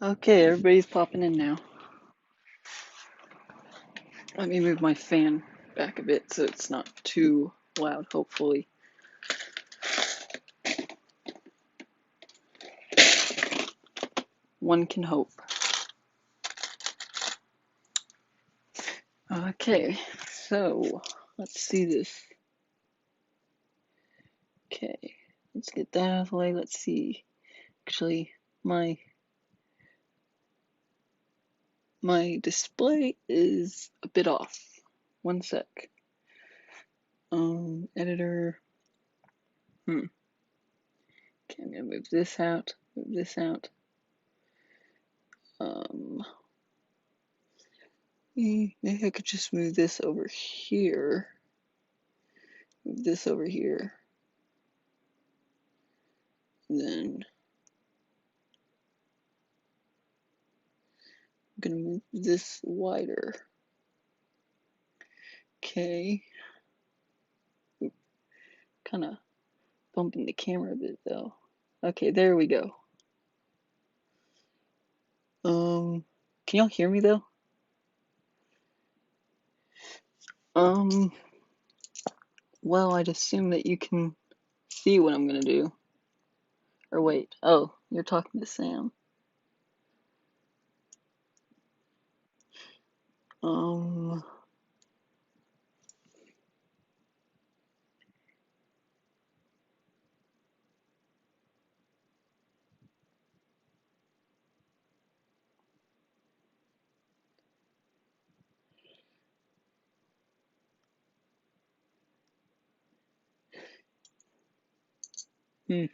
Okay, everybody's popping in now. Let me move my fan back a bit so it's not too loud, hopefully. One can hope. Okay, so let's see this. Okay, let's get that out of the way. Let's see. Actually, my display is a bit off. One sec. Editor. Okay, I'm gonna move this out. Move this out. Maybe I could just move this over here. Move this over here. Then I'm gonna move this wider. Okay. Kind of bumping the camera a bit though. Okay, there we go. Can y'all hear me though? Well, I'd assume that you can see what I'm gonna do. Or wait, oh, you're talking to Sam. Um, hmm.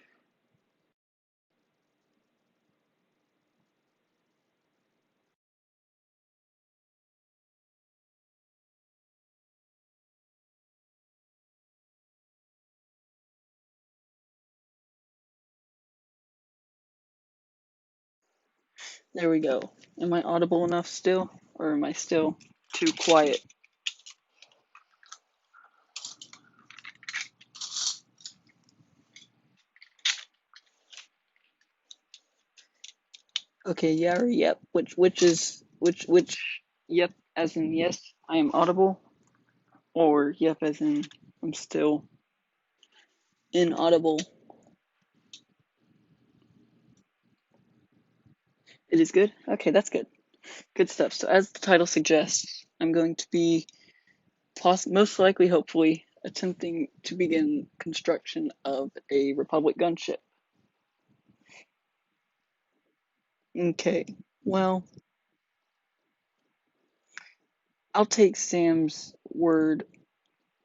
There we go. Am I audible enough still? Or am I still too quiet? Okay, yeah or yep. Which yep as in yes, I am audible, or yep as in I'm still inaudible. It is good? Okay, that's good. Good stuff. So as the title suggests, I'm going to be most likely, hopefully, attempting to begin construction of a Republic gunship. Okay, well, I'll take Sam's word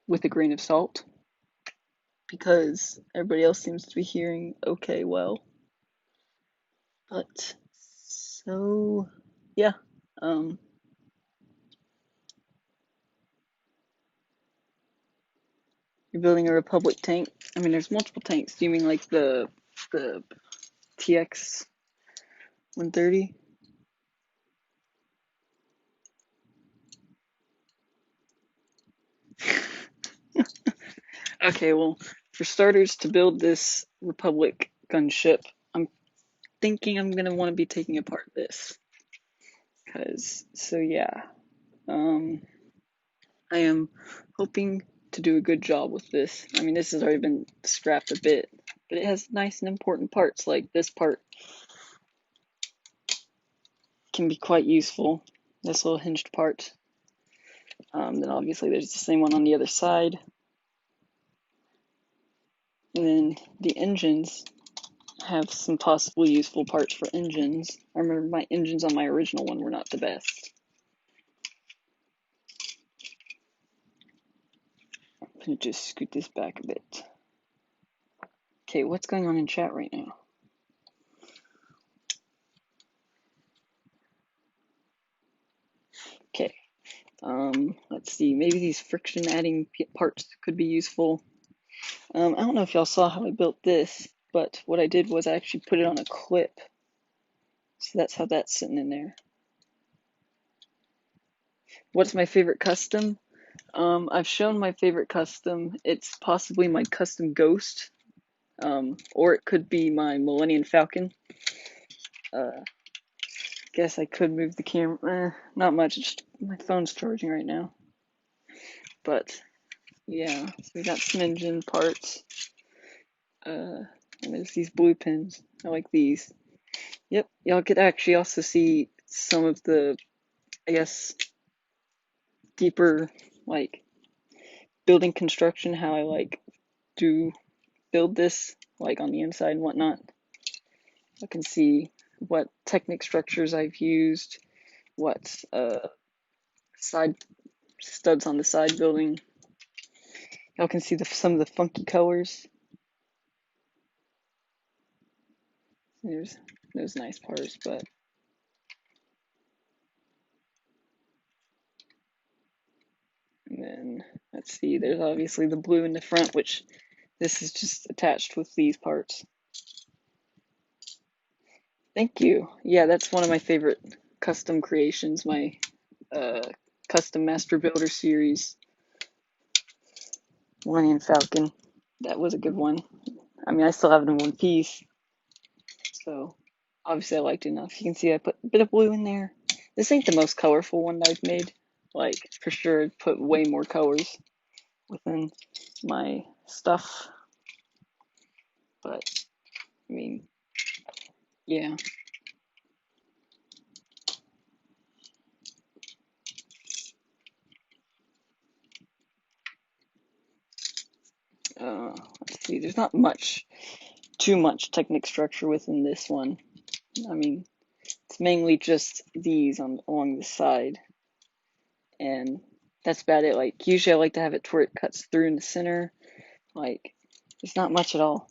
with a grain of salt because everybody else seems to be hearing okay well. But so yeah, um, you're building a Republic tank. I mean, there's multiple tanks. Do you mean like the TX 130? Okay, well, for starters, to build this Republic gunship, I'm thinking I'm gonna want to be taking apart this. So yeah, um, I am hoping to do a good job with this. I mean, this has already been scrapped a bit, but it has nice and important parts. Like this part can be quite useful. This little hinged part. Then obviously there's the same one on the other side. And then the engines have some possibly useful parts for engines. I remember my engines on my original one were not the best. I'm gonna just scoot this back a bit. Okay, what's going on in chat right now? Okay, let's see. Maybe these friction adding parts could be useful. I don't know if y'all saw how I built this, but what I did was I actually put it on a clip. So that's how that's sitting in there. What's my favorite custom? I've shown my favorite custom. It's possibly my custom Ghost, or it could be my Millennium Falcon. guess I could move the camera. Not much. It's just, my phone's charging right now. But yeah, so we got some engine parts. And there's these blue pins. I like these. Yep, y'all could actually also see some of the, I guess, deeper like building construction, how I like do build this like on the inside and whatnot. I can see what Technic structures I've used, what side studs on the side building. Y'all can see some of the funky colors. There's those nice parts, but and then let's see, there's obviously the blue in the front, which this is just attached with these parts. Thank you. Yeah, that's one of my favorite custom creations, my custom Master Builder series, Millennium Falcon. That was a good one. I mean, I still have it in one piece, so obviously I liked it enough. You can see I put a bit of blue in there. This ain't the most colorful one that I've made. Like, for sure, I'd put way more colors within my stuff. But, I mean, yeah. Let's see, there's not too much Technic structure within this one. I mean, it's mainly just these along the side. And that's about it. Like, usually I like to have it to where it cuts through in the center. Like, there's not much at all.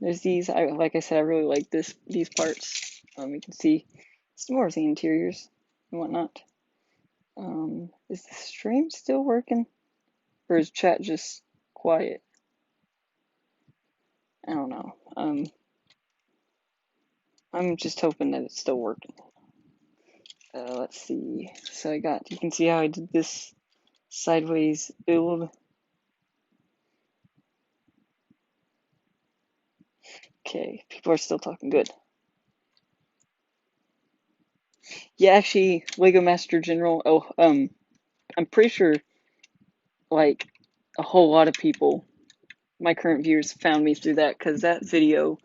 There's these. Like I said, I really like these parts. You can see some more of the interiors and whatnot. Is the stream still working, or is chat just quiet? I don't know. I'm just hoping that it's still working. Let's see. So you can see how I did this sideways build. Okay, people are still talking good. Yeah, actually, Lego Master General. Oh, I'm pretty sure like a whole lot of people, my current viewers, found me through that because that video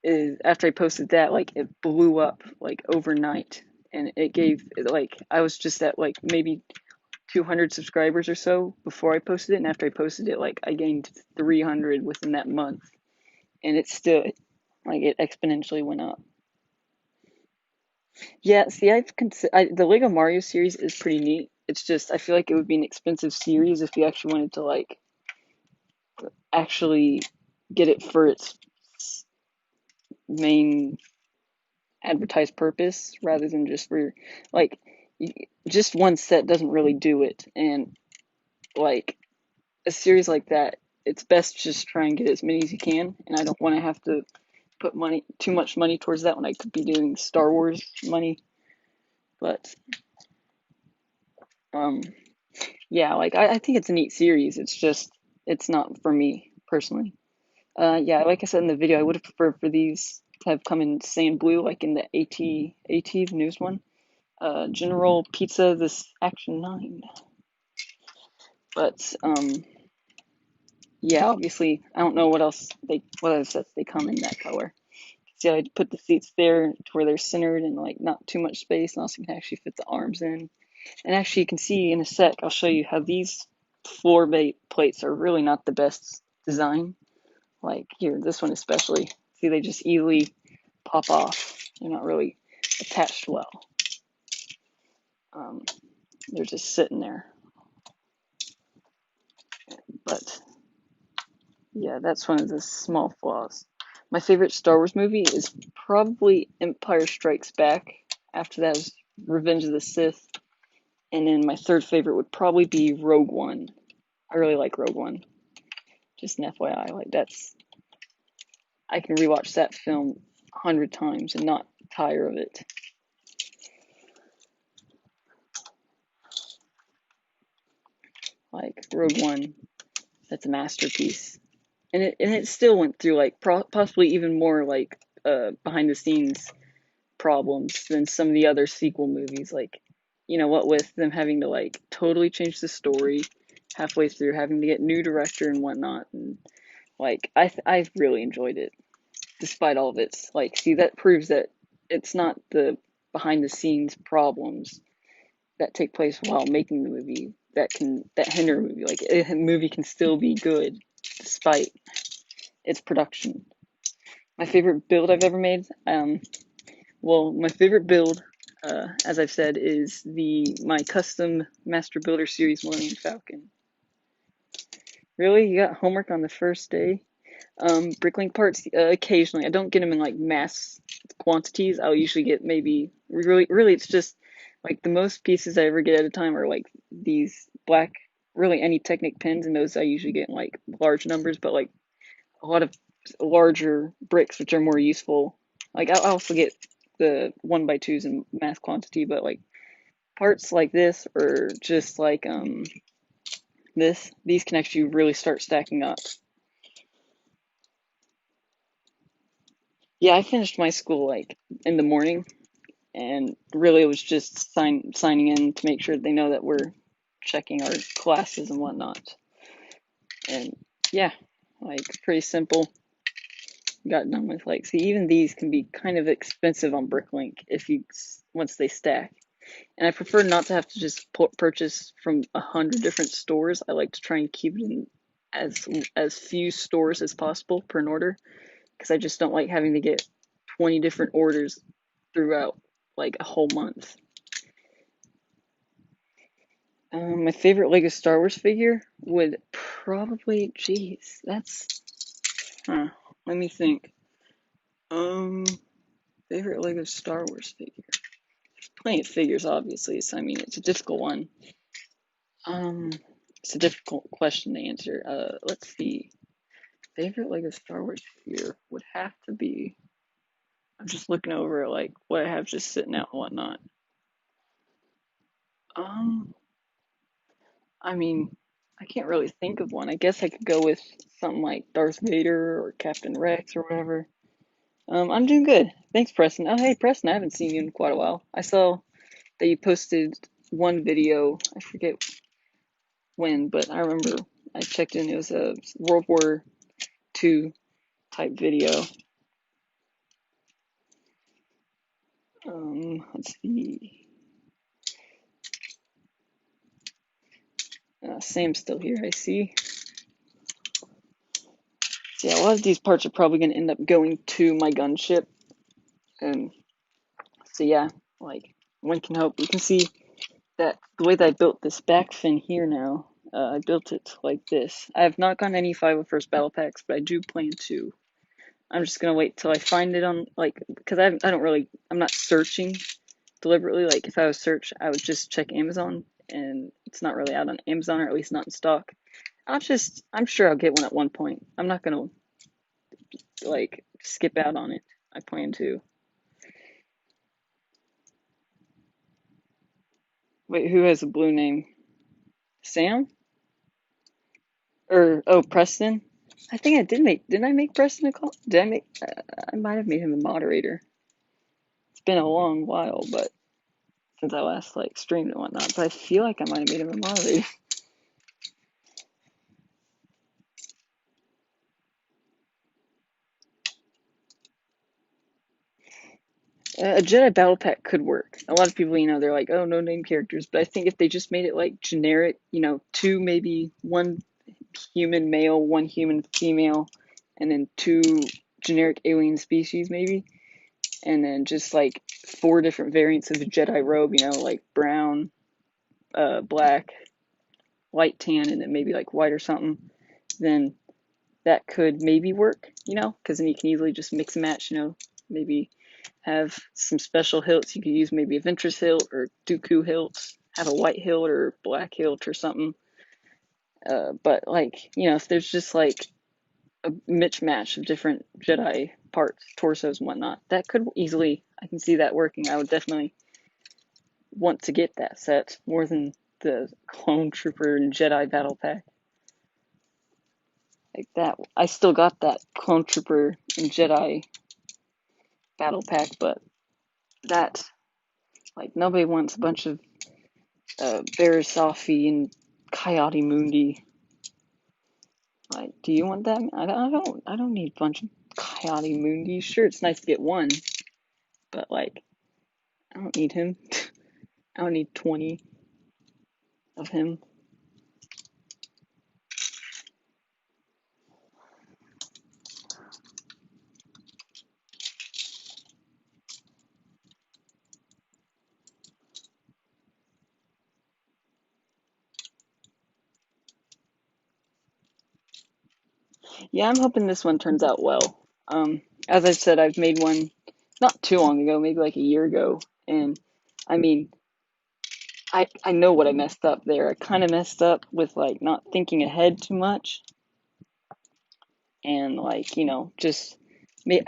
is after I posted that, like it blew up like overnight, and it gave like I was just at like maybe 200 subscribers or so before I posted it, and after I posted it, like I gained 300 within that month, and it's still like it exponentially went up. Yeah, see, the Lego Mario series is pretty neat. It's just I feel like it would be an expensive series if you actually wanted to like actually get it for its main advertised purpose rather than just for like just one set doesn't really do it. And like a series like that, it's best just try and get as many as you can, and I don't want to have to put too much money towards that when I could be doing Star Wars money. But yeah, like I think it's a neat series. It's just it's not for me personally. Yeah, like I said in the video, I would have preferred for these to have come in sand blue, like in the AT, the newest one. General Pizza, this Action 9. But yeah, obviously, I don't know what other sets they come in that color. See, I put the seats there to where they're centered and like not too much space, and also you can actually fit the arms in. And actually, you can see in a sec, I'll show you how these floor plates are really not the best design. Like here, this one especially. See, they just easily pop off. They're not really attached well. They're just sitting there. But yeah, that's one of the small flaws. My favorite Star Wars movie is probably Empire Strikes Back. After that is Revenge of the Sith. And then my third favorite would probably be Rogue One. I really like Rogue One. Just an FYI, like I can rewatch that film 100 times and not tire of it. Like Rogue One, that's a masterpiece, and it still went through like possibly even more like behind the scenes problems than some of the other sequel movies. Like, you know, what with them having to like totally change the story halfway through, having to get new director and whatnot, and like I really enjoyed it despite all of its like. See, that proves that it's not the behind the scenes problems that take place while making the movie that hinder a movie. Like a movie can still be good despite its production. My favorite build I've ever made. Well, my favorite build, as I've said, is my custom Master Builder Series Millennium Falcon. Really, you got homework on the first day? Bricklink parts, occasionally. I don't get them in like mass quantities. I'll usually get maybe really. It's just like the most pieces I ever get at a time are like these black, really any Technic pins, and those I usually get in like large numbers. But like a lot of larger bricks, which are more useful. Like I'll also get the 1x2s in mass quantity, but like parts like this or just like these can actually really start stacking up. Yeah, I finished my school like in the morning, and really it was just signing in to make sure they know that we're checking our classes and whatnot. And yeah, like pretty simple. Got done with like, see, even these can be kind of expensive on Bricklink if you once they stack. And I prefer not to have to just purchase from 100 different stores. I like to try and keep it in as few stores as possible per order, because I just don't like having to get 20 different orders throughout like a whole month. My favorite Lego Star Wars figure would probably, geez, huh, let me think. Um, Favorite Lego Star Wars figure. There's plenty of figures, obviously, so I mean, it's a difficult one. Um, it's a difficult question to answer. Let's see. Favorite Lego Star Wars figure would have to be. I'm just looking over like what I have just sitting out and whatnot. Um, I mean, I can't really think of one. I guess I could go with something like Darth Vader or Captain Rex or whatever. I'm doing good. Thanks, Preston. Oh, hey, Preston, I haven't seen you in quite a while. I saw that you posted one video. I forget when, but I remember I checked in. It was a World War II type video. Let's see. Sam's still here, I see. So yeah, a lot of these parts are probably going to end up going to my gunship. And so yeah, like one can hope. You can see that the way that I built this back fin here now, I built it like this. I have not gotten any 501st battle packs, but I do plan to. I'm just gonna wait till I find it on like, because I don't really, I'm not searching deliberately. Like if I was search, I would just check Amazon, and it's not really out on Amazon, or at least not in stock. I'm sure I'll get one at one point. I'm not gonna like skip out on it. I plan to. Wait, who has a blue name? Sam? Or oh, Preston? I think I did make. Didn't I make Preston a call? Did I make? I might have made him a moderator. It's been a long while, but since I last like streamed and whatnot. But I feel like I might have made him a moderator. A Jedi battle pack could work. A lot of people, you know, they're like, oh, no name characters. But I think if they just made it like generic, you know, two, maybe one human male, one human female, and then two generic alien species, maybe. And then just like four different variants of the Jedi robe, you know, like brown, black, light tan, and then maybe like white or something. Then that could maybe work, you know, because then you can easily just mix and match, you know, maybe have some special hilts. You could use maybe a Ventress hilt or Dooku hilts, have a white hilt or black hilt or something. But like, you know, if there's just like a mismatch of different Jedi parts, torsos and whatnot, that could easily, I can see that working. I would definitely want to get that set more than the Clone Trooper and Jedi Battle Pack. Like that, I still got that Clone Trooper and Jedi Battle Pack, but that, like, nobody wants a bunch of Barisafi and Coyote Mundi. Like, do you want that? I don't need a bunch of Coyote Mundi. Sure, it's nice to get one, but like, I don't need him. I don't need 20 of him. Yeah, I'm hoping this one turns out well. As I said, I've made one not too long ago, maybe like a year ago, and I mean, I know what I messed up there. I kind of messed up with like not thinking ahead too much, and like just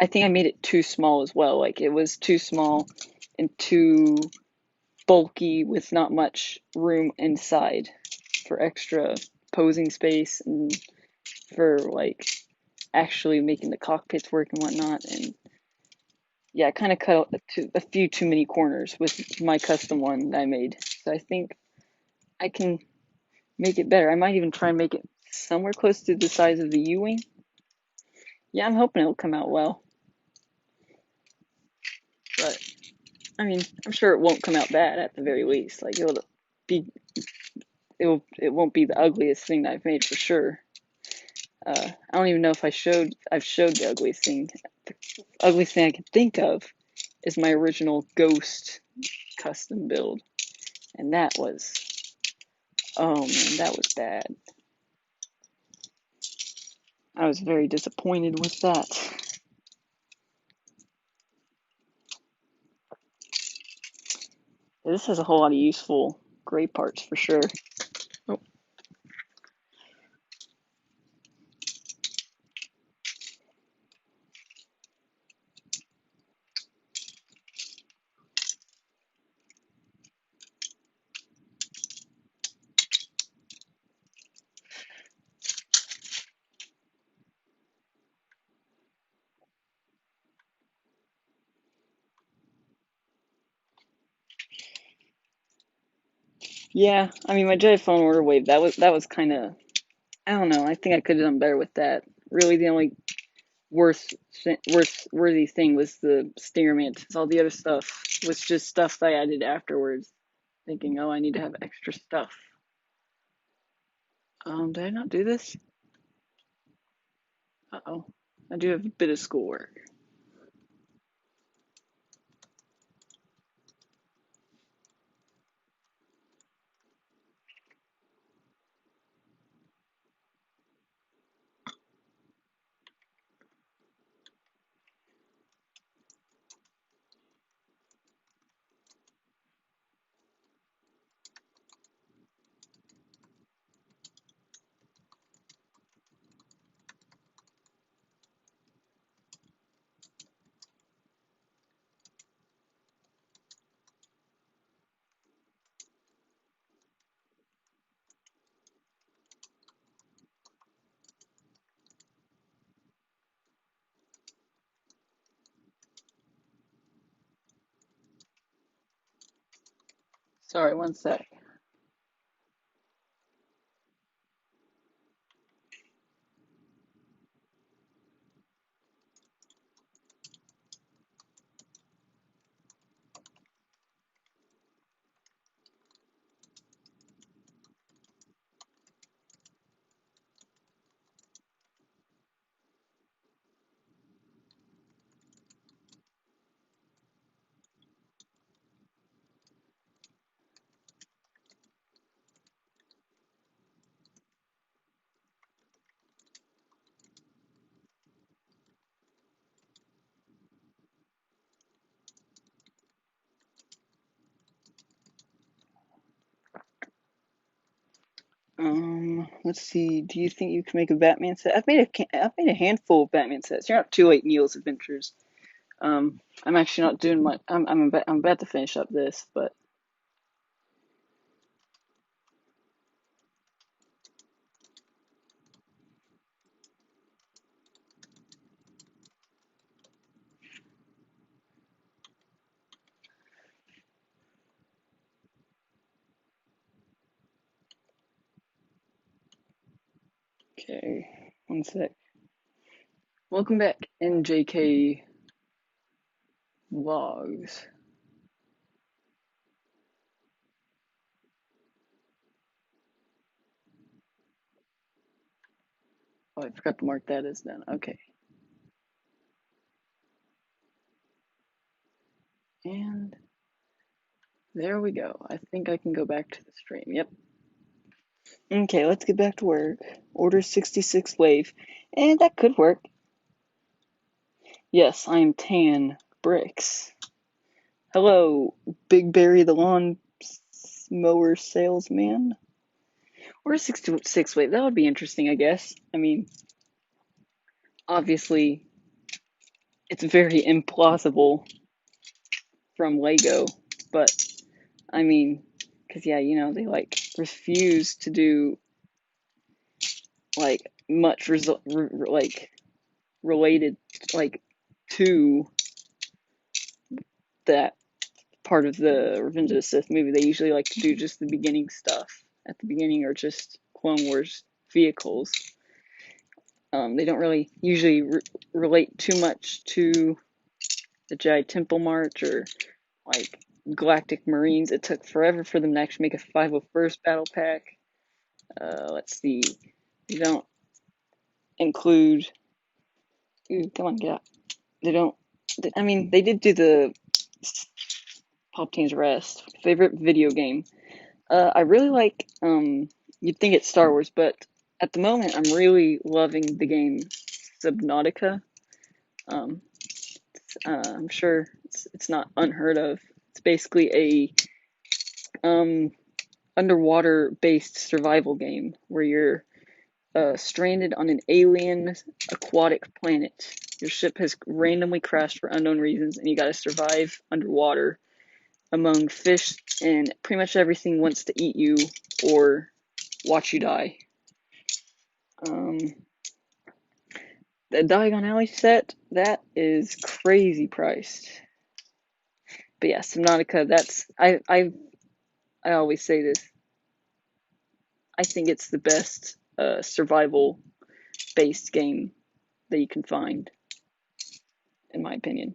I think I made it too small as well. Like it was too small and too bulky with not much room inside for extra posing space and for like actually making the cockpits work and whatnot. And yeah, I kind of cut a few too many corners with my custom one that I made. So I think I can make it better. I might even try and make it somewhere close to the size of the U-wing. Yeah, I'm hoping it'll come out well. But I mean, I'm sure it won't come out bad at the very least. Like be it won't be the ugliest thing that I've made for sure. I don't even know if I've showed the ugliest thing. The ugliest thing I can think of is my original Ghost custom build. And that was, oh man, that was bad. I was very disappointed with that. This has a whole lot of useful gray parts for sure. Oh. Yeah, I mean my Jedi Fallen Order wave, that was kind of, I don't know. I think I could have done better with that. Really, the only worthy thing was the stinger mantis. All the other stuff was just stuff that I added afterwards, thinking, oh, I need to have extra stuff. Did I not do this? Uh-oh. I do have a bit of schoolwork. Sorry, one sec. Let's see. Do you think you can make a Batman set? I've made a handful of Batman sets. You're not too late, Neil's Adventures. I'm actually not doing much. I'm about to finish up this, but Okay, one sec. Welcome back, NJK Vlogs. Oh, I forgot to mark that as done. Okay. And there we go. I think I can go back to the stream. Yep. Okay, let's get back to work. Order 66 wave. And that could work. Yes, I am Tan Bricks. Hello, Big Barry the lawn mower salesman. Or a 66 wave. That would be interesting, I guess. I mean, obviously, it's very implausible from Lego, but I mean, because yeah, you know, they like refuse to do like much like related like to that part of the Revenge of the Sith movie. They usually like to do just the beginning stuff at the beginning, or just Clone Wars vehicles. They don't really usually relate too much to the Jedi Temple March or like Galactic Marines. It took forever for them to actually make a 501st battle pack. Let's see. They don't include. Ooh, come on, get out. They don't. I mean, they did do the Palpatine's Rest. Favorite video game. I really like. You'd think it's Star Wars, but at the moment, I'm really loving the game Subnautica. Um, I'm sure it's not unheard of. It's basically a underwater based survival game where you're stranded on an alien aquatic planet. Your ship has randomly crashed for unknown reasons, and you gotta survive underwater among fish, and pretty much everything wants to eat you or watch you die. The Diagon Alley set, that is crazy priced. But yeah, Subnautica, that's I always say this. I think it's the best survival based game that you can find, in my opinion.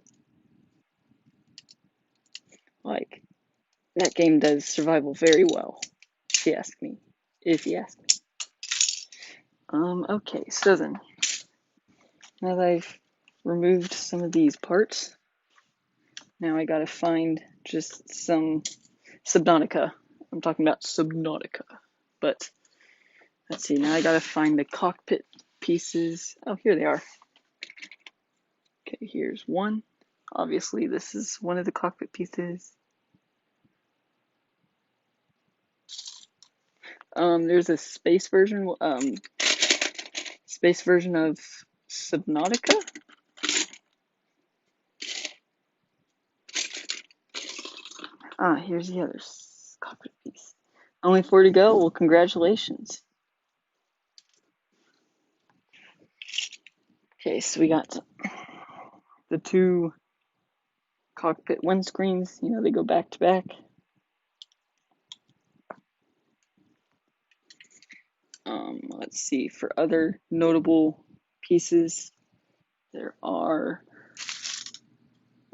Like, that game does survival very well, if you ask me. If you ask me. Okay, so then, now that I've removed some of these parts, now I gotta find just some Subnautica. I'm talking about Subnautica. But, let's see, now I gotta find the cockpit pieces. Oh, here they are. Okay, here's one. Obviously, this is one of the cockpit pieces. There's a space version of Subnautica. Ah, here's the other cockpit piece. Only 4 to go. Well, congratulations. Okay, so we got the two cockpit windscreens. You know, they go back to back. Let's see, for other notable pieces, there are.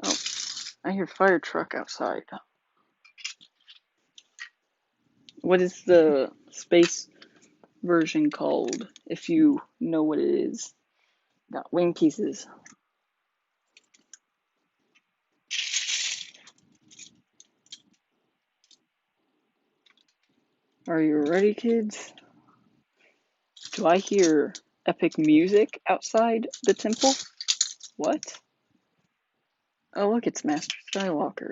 Oh, I hear fire truck outside. What is the space version called, if you know what it is? Got wing pieces. Are you ready, kids? Do I hear epic music outside the temple? What? Oh, look, it's Master Skywalker.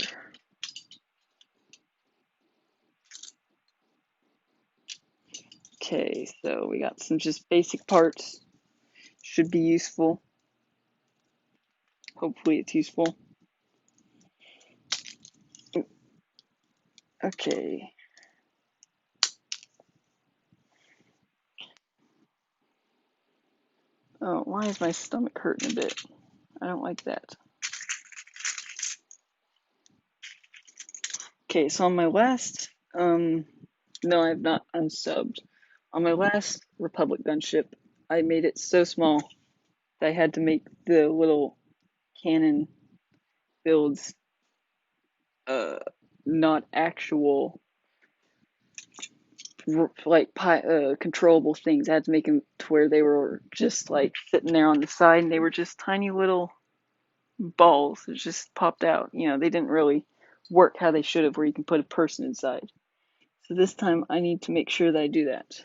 Okay, so we got some just basic parts. Should be useful. Hopefully it's useful. Okay. Oh, why is my stomach hurting a bit? I don't like that. Okay, so on my last, no, I have not unsubbed. On my last Republic Gunship, I made it so small that I had to make the little cannon builds uh not actual like controllable things. I had to make them to where they were just like sitting there on the side, and they were just tiny little balls that just popped out. You know, they didn't really work how they should have, where you can put a person inside. So this time I need to make sure that I do that.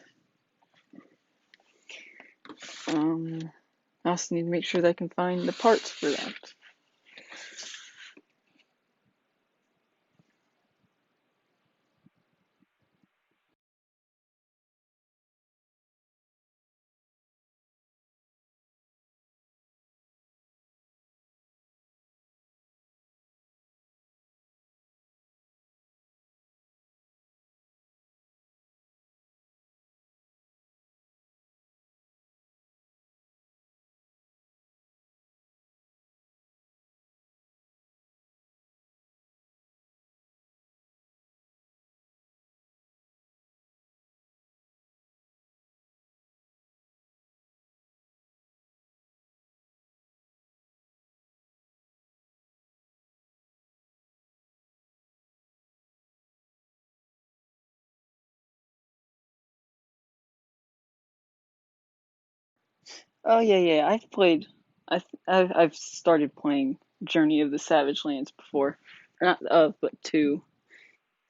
I also need to make sure that I can find the parts for that. Oh yeah, yeah. I've started playing Journey of the Savage Lands before, not of, but two,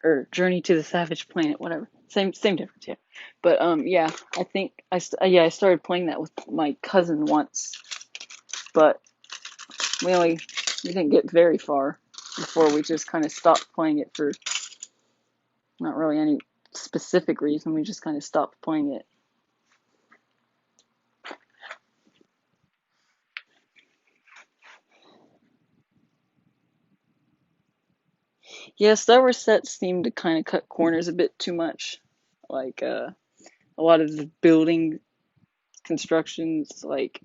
or Journey to the Savage Planet, whatever. Same difference, yeah. But yeah, I think I started playing that with my cousin once, but we didn't get very far before we just kind of stopped playing it for not really any specific reason. We just kind of stopped playing it. Yeah, Star Wars sets seem to kind of cut corners a bit too much. Like a lot of the building constructions, like,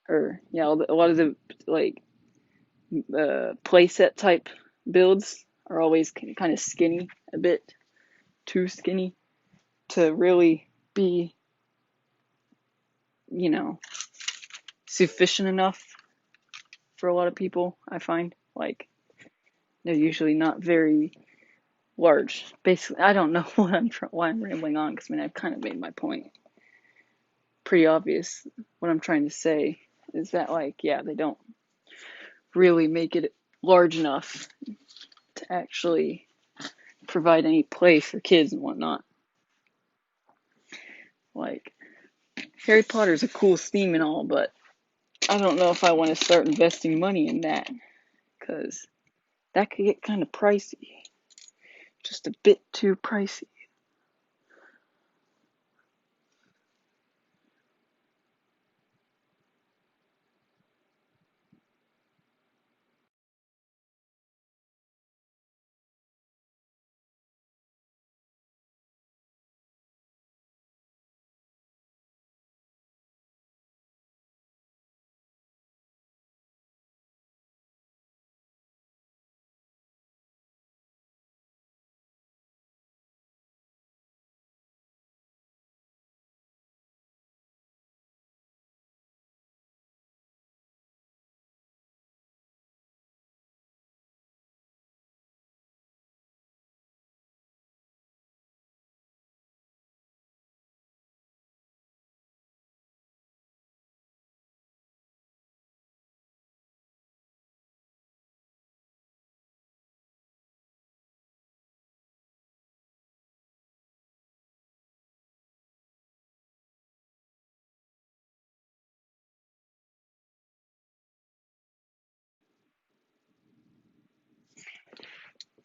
or yeah, a lot of the like playset type builds are always kind of skinny, a bit too skinny to really be, you know, sufficient enough for a lot of people. I find like they're usually not very large. Basically, I don't know why I'm rambling on, because I mean I've kind of made my point pretty obvious. What I'm trying to say is that, like, yeah, they don't really make it large enough to actually provide any play for kids and whatnot. Like, Harry Potter's a cool theme and all, but I don't know if I want to start investing money in that, because that could get kind of pricey. Just a bit too pricey.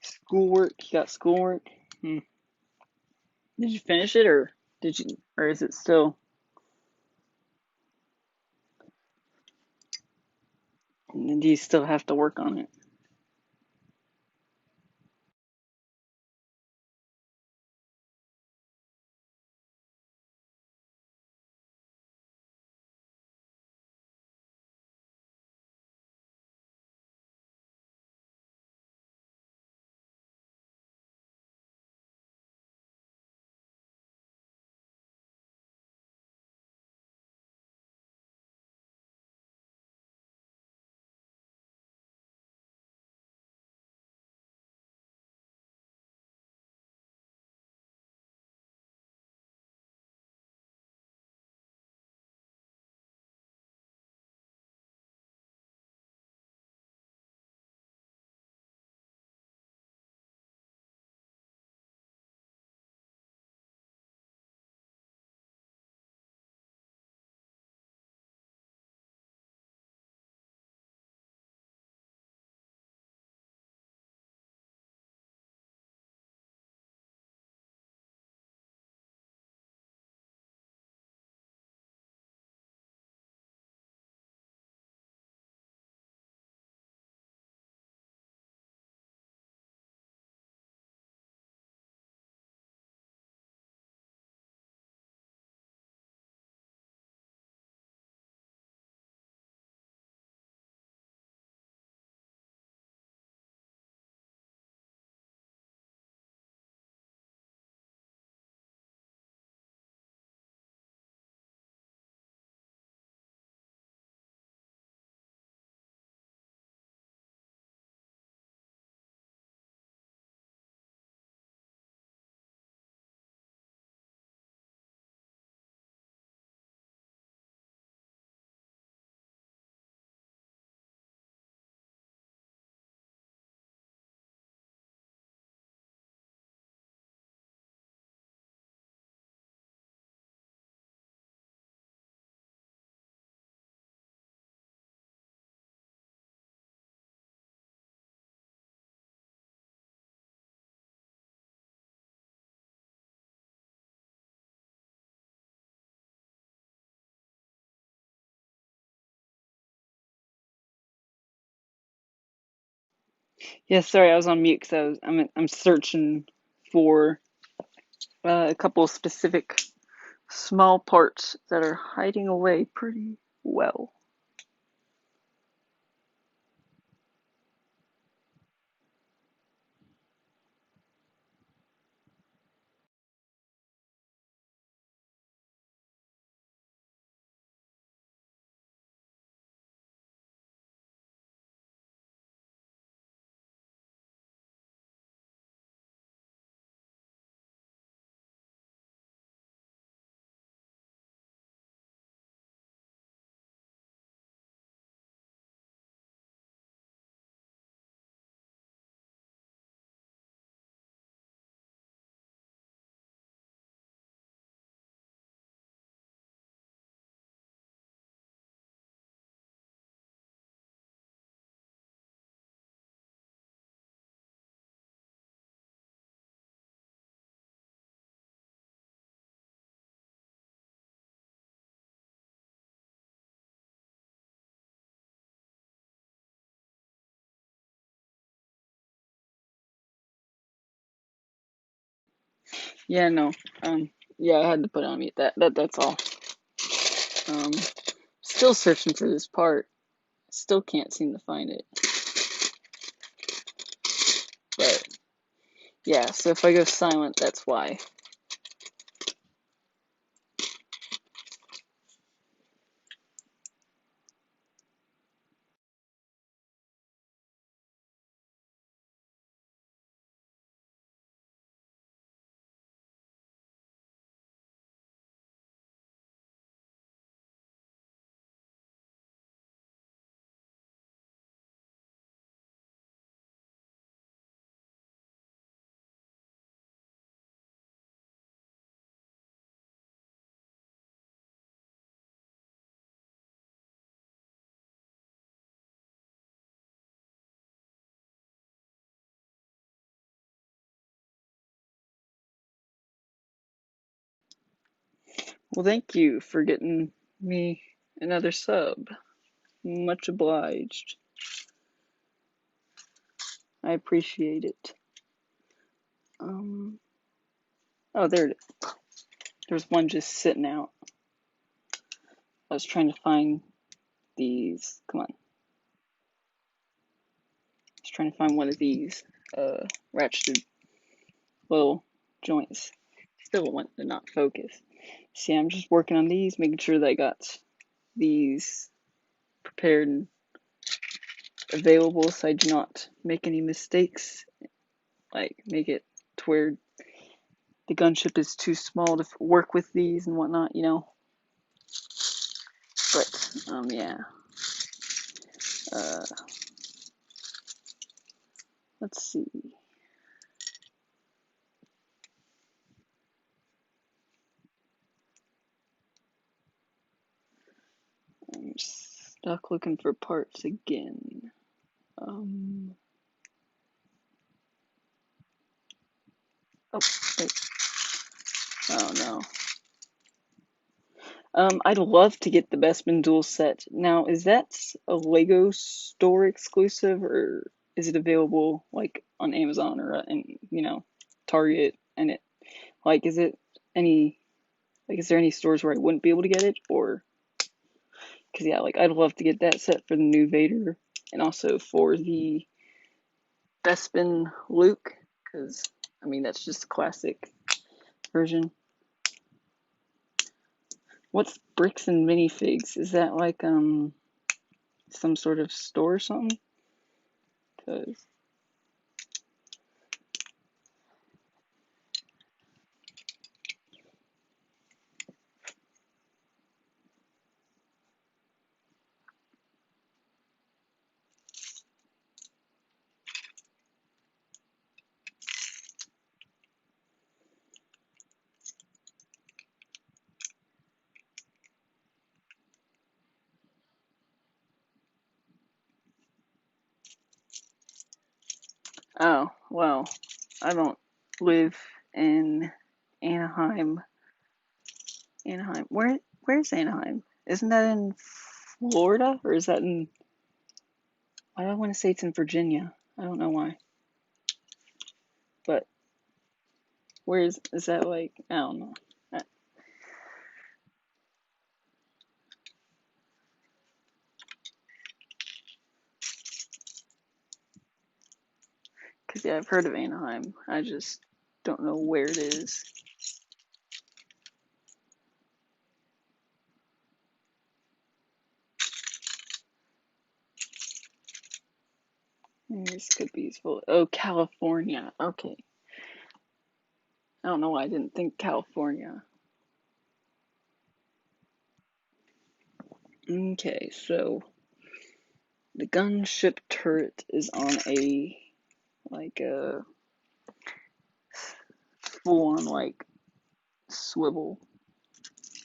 Schoolwork, you got schoolwork? Hmm. Did you finish it, or is it still, do you still have to work on it? Yeah, sorry, I was on mute because I'm searching for a couple of specific small parts that are hiding away pretty well. Yeah, no. Yeah, I had to put on mute. That's all. Um, Still searching for this part. Still can't seem to find it. But yeah, so if I go silent, that's why. Well, thank you for getting me another sub. Much obliged. I appreciate it. Um, oh, there it is. There's one just sitting out. I was trying to find these. Come on. I was trying to find one of these ratcheted little joints. Still want to not focus. See, I'm just working on these, making sure that I got these prepared and available so I do not make any mistakes. Like, make it to where the gunship is too small to work with these and whatnot, you know? But, yeah. Uh, let's see. I'm stuck looking for parts again. Oh, wait. Oh, no. I'd love to get the Bestman dual set. Now, is that a Lego store exclusive, or is it available like on Amazon or in Target? And it like is it any like is there any stores where I wouldn't be able to get it, or because yeah, like I'd love to get that set for the new Vader and also for the Bespin Luke, because I mean that's just a classic version. What's Bricks and Minifigs? Is that like some sort of store or something? Cause oh well, I don't live in Anaheim. Anaheim. Where's Anaheim? Isn't that in Florida or is that in? I don't want to say it's in Virginia. I don't know why. But where is that like? I don't know. Because yeah, I've heard of Anaheim. I just don't know where it is. This could be useful. Oh, California. Okay. I don't know why I didn't think California. Okay, so the gunship turret is on a like a full on like swivel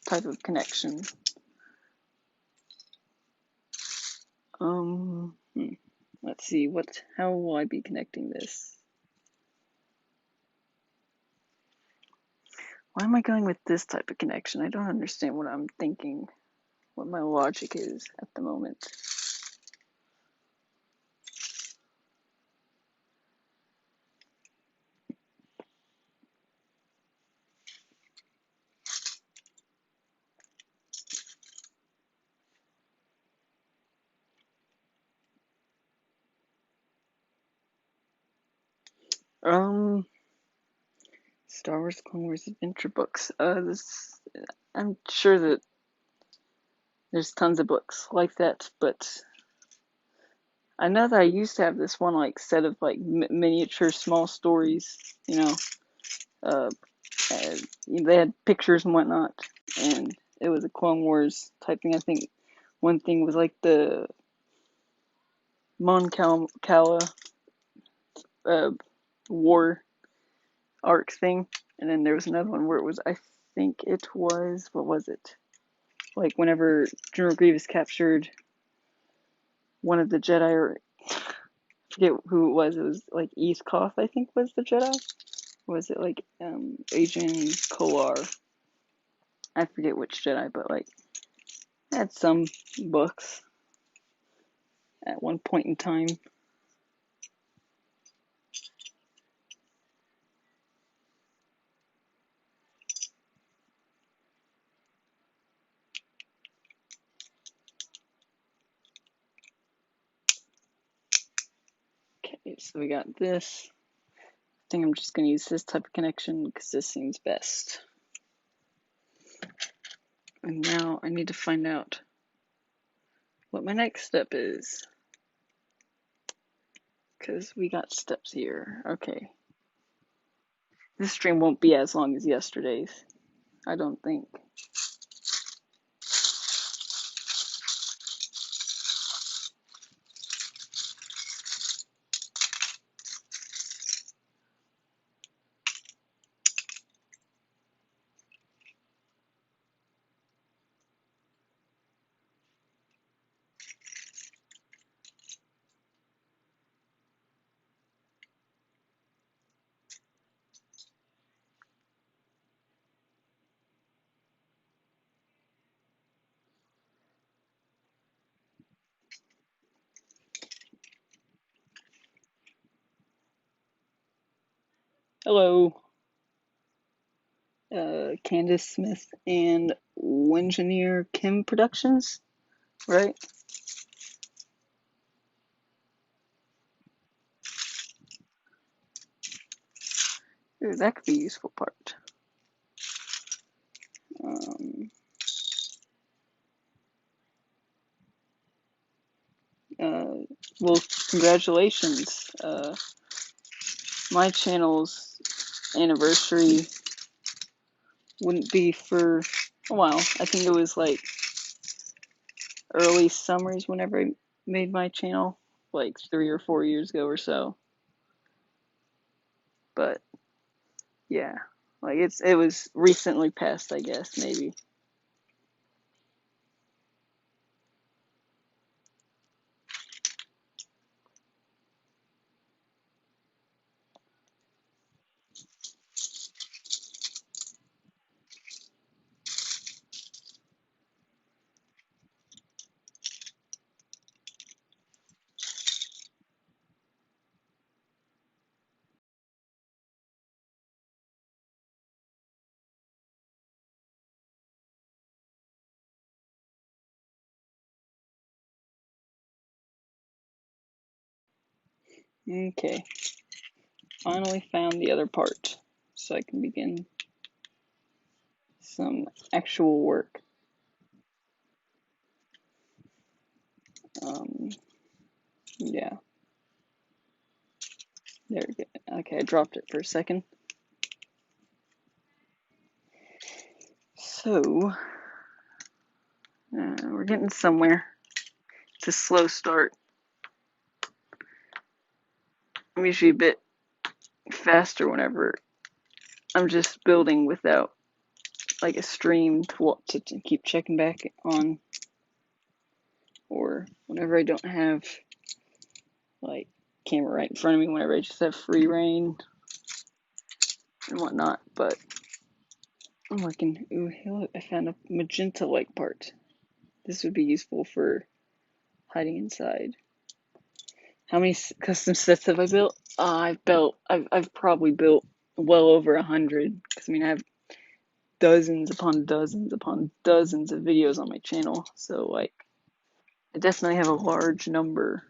type of connection. Let's see how will I be connecting this? Why am I going with this type of connection? I don't understand what I'm thinking, what my logic is at the moment. Star Wars Clone Wars Adventure books. I'm sure that there's tons of books like that, but I know that I used to have this one like set of like miniature small stories, you know, uh, they had pictures and whatnot, and it was a Clone Wars type thing. I think one thing was like the Mon Cala uh, war arc thing, and then there was another one where it was, I think it was, what was it? Like whenever General Grievous captured one of the Jedi, or I forget who it was like East Koth, I think was the Jedi. Or was it like Agent Kolar? I forget which Jedi, but like I had some books at one point in time. Okay, so we got this. I think I'm just going to use this type of connection because this seems best. And now I need to find out what my next step is, because we got steps here. Okay. This stream won't be as long as yesterday's, I don't think. Hello, Candace Smith and Wengineer Kim Productions, right? Ooh, that could be a useful part. Well, congratulations. My channel's anniversary wouldn't be for a while. I think it was like early summers whenever I made my channel, like 3 or 4 years ago or so. But yeah, like it was recently passed, I guess, maybe. Okay. Finally found the other part, so I can begin some actual work. Yeah. There we go. Okay, I dropped it for a second. So, we're getting somewhere. It's a slow start. I'm usually a bit faster whenever I'm just building without like a stream to keep checking back on, or whenever I don't have like camera right in front of me, whenever I just have free reign and whatnot. But I'm working. Ooh, look, I found a magenta-like part. This would be useful for hiding inside. How many custom sets have I built? I've probably built well over 100. Because I mean, I have dozens upon dozens upon dozens of videos on my channel. So like, I definitely have a large number.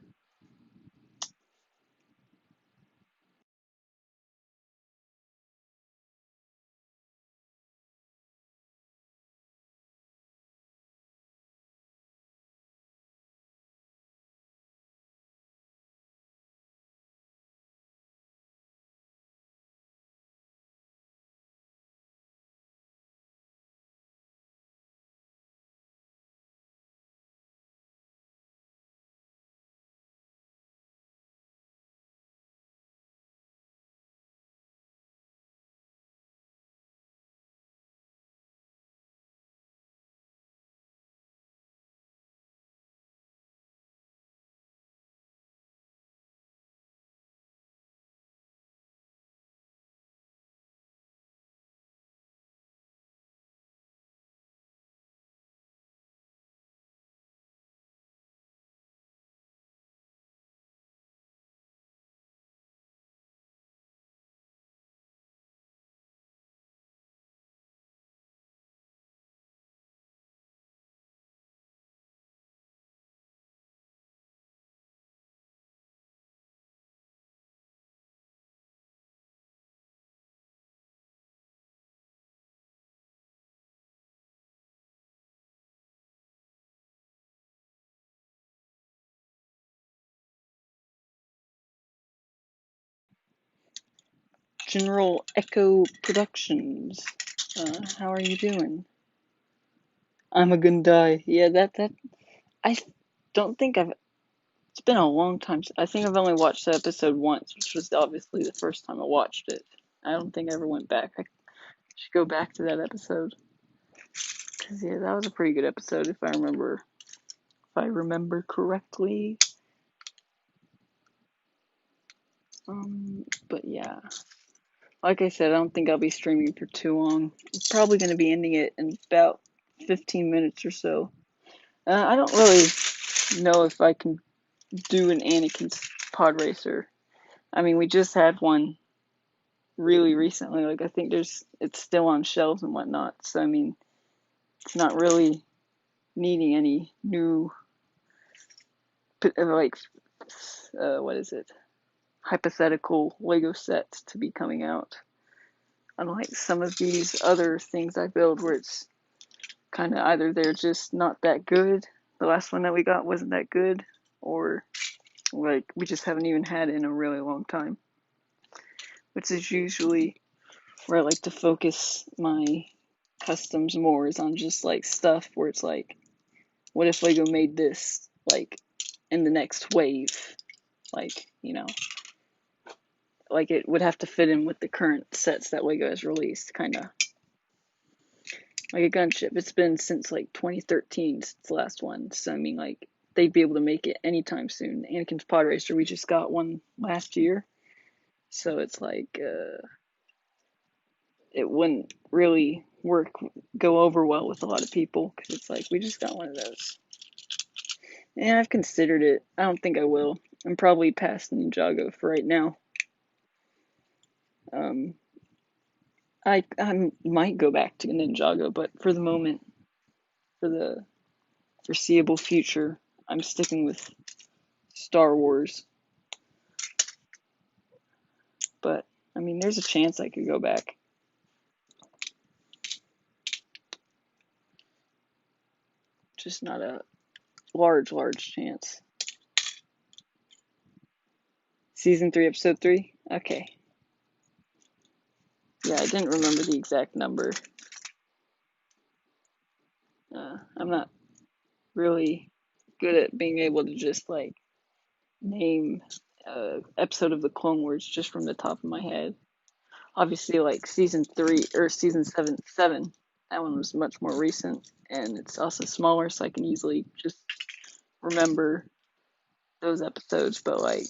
General Echo Productions. How are you doing? I'm a gonna die. Yeah, that I don't think I've. It's been a long time. I think I've only watched the episode once, which was obviously the first time I watched it. I don't think I ever went back. I should go back to that episode. Cause yeah, that was a pretty good episode if I remember. If I remember correctly. But yeah, like I said, I don't think I'll be streaming for too long. I'm probably gonna be ending it in about 15 minutes or so. I don't really know if I can do an Anakin's pod racer. I mean, we just had one really recently. Like, I think it's still on shelves and whatnot. So, I mean, it's not really needing any new, like, what is it? Hypothetical Lego sets to be coming out. Unlike some of these other things I build where it's kind of either they're just not that good. The last one that we got wasn't that good, or like we just haven't even had it in a really long time, which is usually where I like to focus my customs more, is on just like stuff where it's like, what if Lego made this like in the next wave? Like, like it would have to fit in with the current sets that Lego has released, kind of like a gunship. It's been since like 2013 since the last one, so I mean, like they'd be able to make it anytime soon. Anakin's Pod Racer, we just got one last year, so it's like it wouldn't really go over well with a lot of people because it's like we just got one of those. And I've considered it. I don't think I will. I'm probably past Ninjago for right now. Um, I might go back to Ninjago, but for the moment, for the foreseeable future, I'm sticking with Star Wars. but I mean, there's a chance I could go back. Just not a large chance. Season 3, episode 3? Okay. Yeah, I didn't remember the exact number. I'm not really good at being able to just like name episode of the Clone Wars just from the top of my head. Obviously, like season 3 or season 7, that one was much more recent, and it's also smaller, so I can easily just remember those episodes. But like,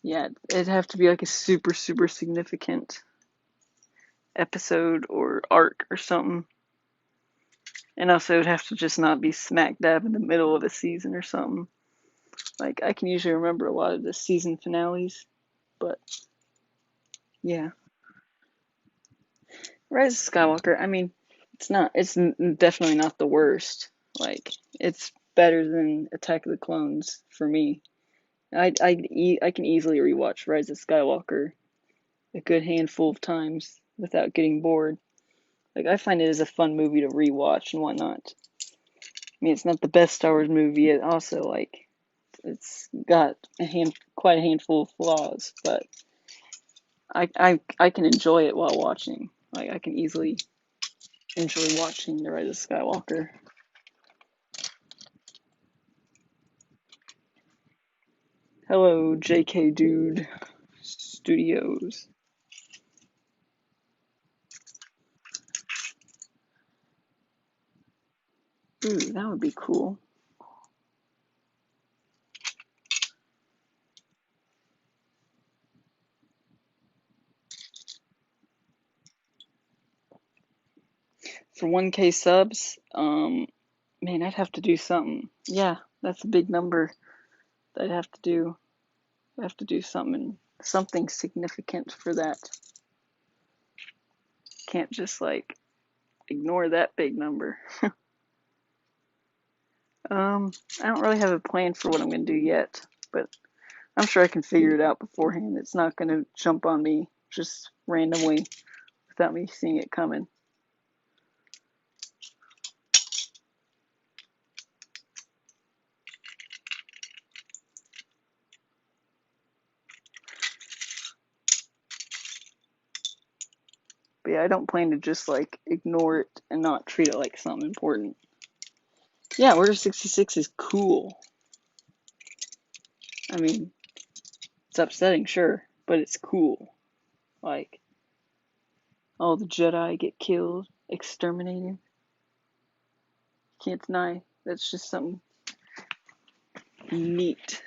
yeah, it'd have to be like a super significant episode or arc or something. And also, it would have to just not be smack dab in the middle of a season or something. Like, I can usually remember a lot of the season finales, but yeah. Rise of Skywalker, I mean, it's definitely not the worst. Like, it's better than Attack of the Clones for me. I can easily rewatch Rise of Skywalker a good handful of times without getting bored. Like, I find it as a fun movie to rewatch and whatnot. I mean, it's not the best Star Wars movie. It also, like, it's got quite a handful of flaws, but I can enjoy it while watching. Like, I can easily enjoy watching The Rise of Skywalker. Hello, JK Dude Studios. Ooh, that would be cool. For 1K subs, man, I'd have to do something. Yeah, that's a big number. I'd have to do. I have to do something significant for that. Can't just like ignore that big number. I don't really have a plan for what I'm gonna do yet, but I'm sure I can figure it out beforehand. It's not gonna jump on me just randomly without me seeing it coming. But yeah, I don't plan to just like ignore it and not treat it like something important. Yeah, Order 66 is cool. I mean, it's upsetting, sure, but it's cool. Like, all the Jedi get killed, exterminated. Can't deny that's just something neat.